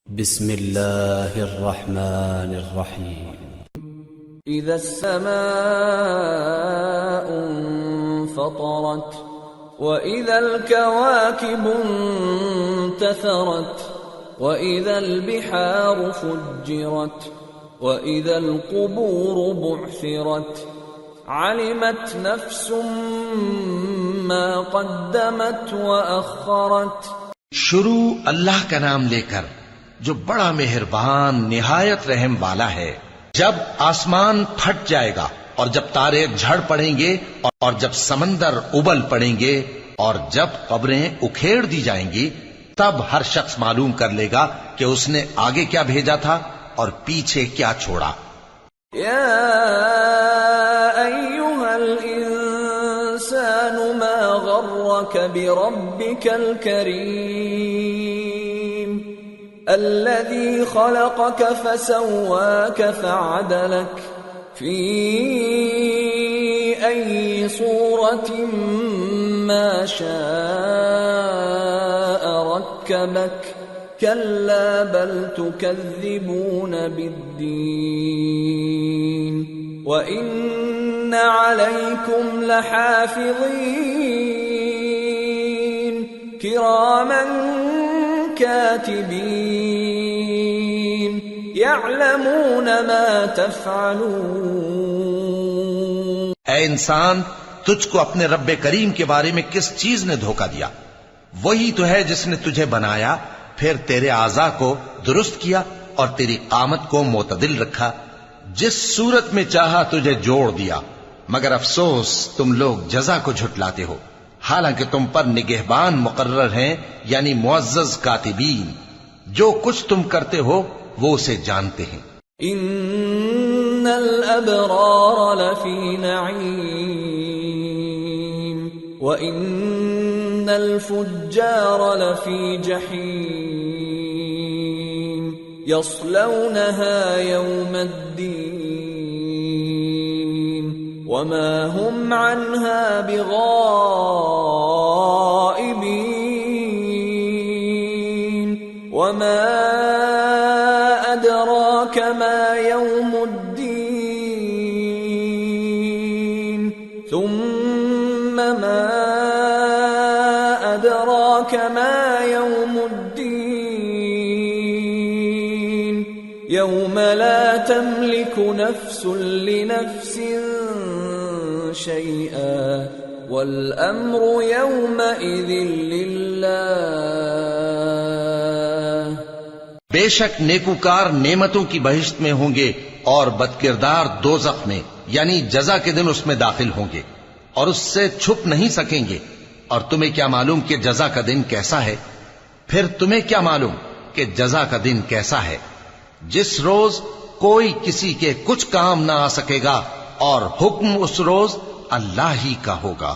بسم الله الرحمن الرحيم. إذا السماء انفطرت وإذا الكواكب انتثرت وإذا البحار فجرت وإذا القبور بعثرت علمت نفس ما قدمت وأخرت. شروع اللہ کا نام لے کر جو بڑا مہربان نہایت رحم والا ہے. جب آسمان پھٹ جائے گا اور جب تارے جھڑ پڑیں گے اور جب سمندر ابل پڑیں گے اور جب قبریں اکھیڑ دی جائیں گی تب ہر شخص معلوم کر لے گا کہ اس نے آگے کیا بھیجا تھا اور پیچھے کیا چھوڑا. یا ایھا الانسان ما غرک بربک الکریم الذي خلقك فسواك فعدلك في أي صورة ما شاء ركبك كلا بل تكذبون بالدين وإن عليكم لحافظين كراما كاتبين يعلمون ما تفعلون. اے انسان، تجھ کو اپنے رب کریم کے بارے میں کس چیز نے دھوکہ دیا؟ وہی تو ہے جس نے تجھے بنایا، پھر تیرے اعضاء کو درست کیا اور تیری قامت کو معتدل رکھا، جس صورت میں چاہا تجھے جوڑ دیا. مگر افسوس تم لوگ جزا کو جھٹلاتے ہو، حالانکہ تم پر نگہبان مقرر ہیں، یعنی معزز کاتبین. جو کچھ تم کرتے ہو وہ اسے جانتے ہیں. ان الابرار لفی نعیم وان الفجار لفی جحیم یصلونها یوم الدین وما هم عنها بغائبین وما أدراك ما يوم الدين ثم ما أدراك ما يوم الدين يوم لا تملك نفس لنفس شيئا والأمر يومئذ لله. بے شک نیکوکار نعمتوں کی بہشت میں ہوں گے اور بدکردار دوزخ میں، یعنی جزا کے دن اس میں داخل ہوں گے اور اس سے چھپ نہیں سکیں گے. اور تمہیں کیا معلوم کہ جزا کا دن کیسا ہے؟ پھر تمہیں کیا معلوم کہ جزا کا دن کیسا ہے؟ جس روز کوئی کسی کے کچھ کام نہ آ سکے گا اور حکم اس روز اللہ ہی کا ہوگا.